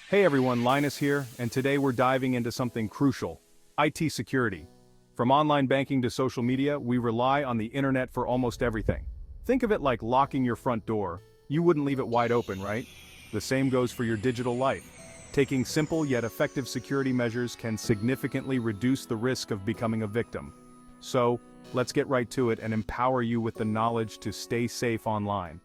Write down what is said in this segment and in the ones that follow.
Hey everyone, Linus here, and today we're diving into something crucial: IT security. From online banking to social media, we rely on the internet for almost everything. Think of it like locking your front door. You wouldn't leave it wide open, right? The same goes for your digital life. Taking simple yet effective security measures can significantly reduce the risk of becoming a victim. So, let's get right to it and empower you with the knowledge to stay safe online.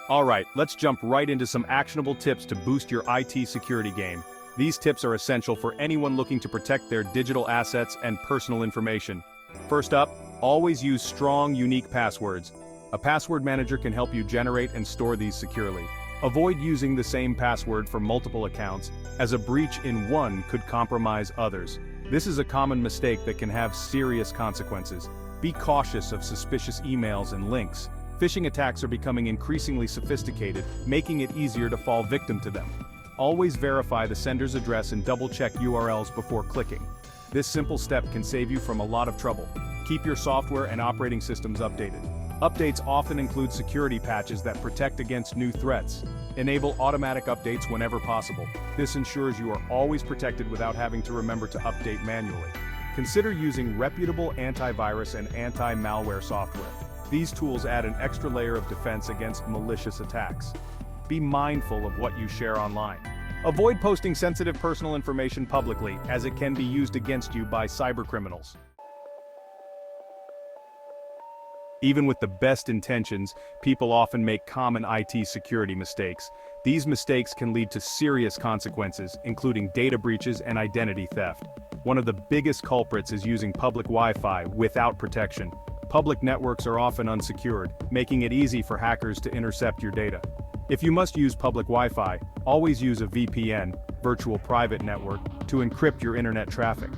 Alright, let's jump right into some actionable tips to boost your IT security game. These tips are essential for anyone looking to protect their digital assets and personal information. First up, always use strong, unique passwords. A password manager can help you generate and store these securely. Avoid using the same password for multiple accounts, as a breach in one could compromise others. This is a common mistake that can have serious consequences. Be cautious of suspicious emails and links. Phishing attacks are becoming increasingly sophisticated, making it easier to fall victim to them. Always verify the sender's address and double-check URLs before clicking. This simple step can save you from a lot of trouble. Keep your software and operating systems updated. Updates often include security patches that protect against new threats. Enable automatic updates whenever possible. This ensures you are always protected without having to remember to update manually. Consider using reputable antivirus and anti-malware software. These tools add an extra layer of defense against malicious attacks. Be mindful of what you share online. Avoid posting sensitive personal information publicly, as it can be used against you by cybercriminals. Even with the best intentions, people often make common IT security mistakes. These mistakes can lead to serious consequences, including data breaches and identity theft. One of the biggest culprits is using public Wi-Fi without protection. Public networks are often unsecured, making it easy for hackers to intercept your data. If you must use public Wi-Fi, always use a VPN, virtual private network, to encrypt your internet traffic.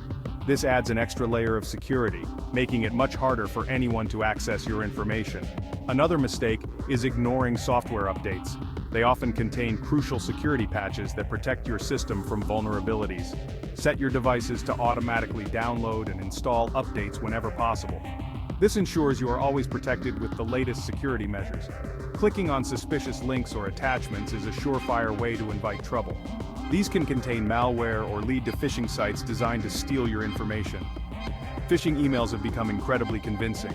This adds an extra layer of security, making it much harder for anyone to access your information. Another mistake is ignoring software updates. They often contain crucial security patches that protect your system from vulnerabilities. Set your devices to automatically download and install updates whenever possible. This ensures you are always protected with the latest security measures. Clicking on suspicious links or attachments is a surefire way to invite trouble. These can contain malware or lead to phishing sites designed to steal your information. Phishing emails have become incredibly convincing.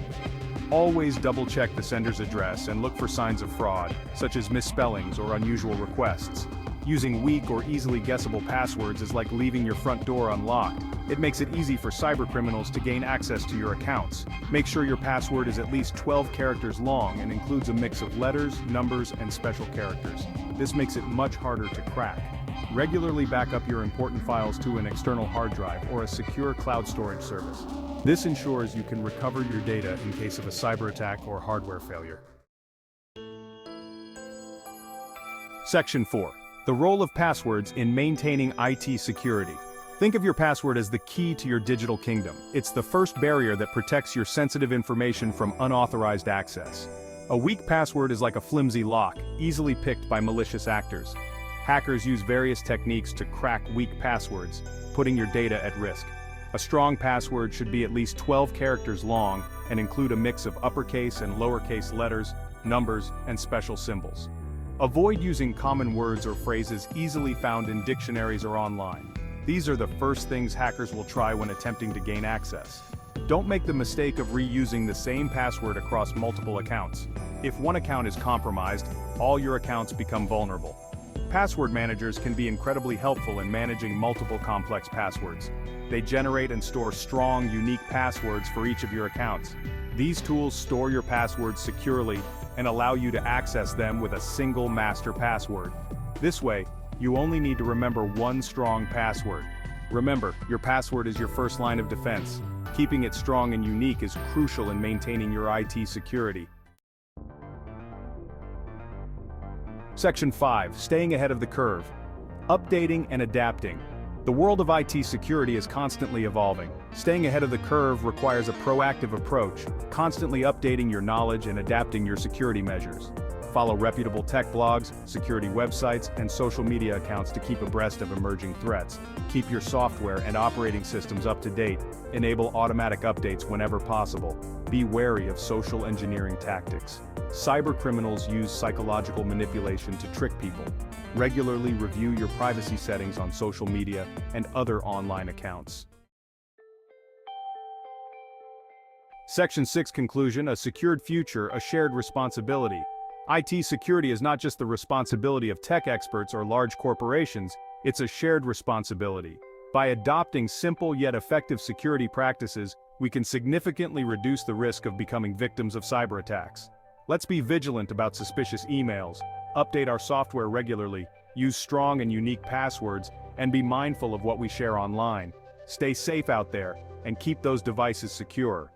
Always double-check the sender's address and look for signs of fraud, such as misspellings or unusual requests. Using weak or easily guessable passwords is like leaving your front door unlocked. It makes it easy for cybercriminals to gain access to your accounts. Make sure your password is at least 12 characters long and includes a mix of letters, numbers, and special characters. This makes it much harder to crack. Regularly back up your important files to an external hard drive or a secure cloud storage service. This ensures you can recover your data in case of a cyber attack or hardware failure. Section 4. The role of passwords in maintaining IT security. Think of your password as the key to your digital kingdom. It's the first barrier that protects your sensitive information from unauthorized access. A weak password is like a flimsy lock, easily picked by malicious actors. Hackers use various techniques to crack weak passwords, putting your data at risk. A strong password should be at least 12 characters long and include a mix of uppercase and lowercase letters, numbers, and special symbols. Avoid using common words or phrases easily found in dictionaries or online. These are the first things hackers will try when attempting to gain access. Don't make the mistake of reusing the same password across multiple accounts. If one account is compromised, all your accounts become vulnerable. Password managers can be incredibly helpful in managing multiple complex passwords. They generate and store strong, unique passwords for each of your accounts. These tools store your passwords securely and allow you to access them with a single master password. This way, you only need to remember one strong password. Remember, your password is your first line of defense. Keeping it strong and unique is crucial in maintaining your IT security. Section 5. Staying ahead of the curve. Updating and adapting. The world of IT security is constantly evolving. Staying ahead of the curve requires a proactive approach, constantly updating your knowledge and adapting your security measures. Follow reputable tech blogs, security websites, and social media accounts to keep abreast of emerging threats. Keep your software and operating systems up to date. Enable automatic updates whenever possible. Be wary of social engineering tactics. Cybercriminals use psychological manipulation to trick people. Regularly review your privacy settings on social media and other online accounts. Section 6 Conclusion: A secured future, a shared responsibility. IT security is not just the responsibility of tech experts or large corporations, it's a shared responsibility. By adopting simple yet effective security practices, we can significantly reduce the risk of becoming victims of cyber attacks. Let's be vigilant about suspicious emails, update our software regularly, use strong and unique passwords, and be mindful of what we share online. Stay safe out there, and keep those devices secure.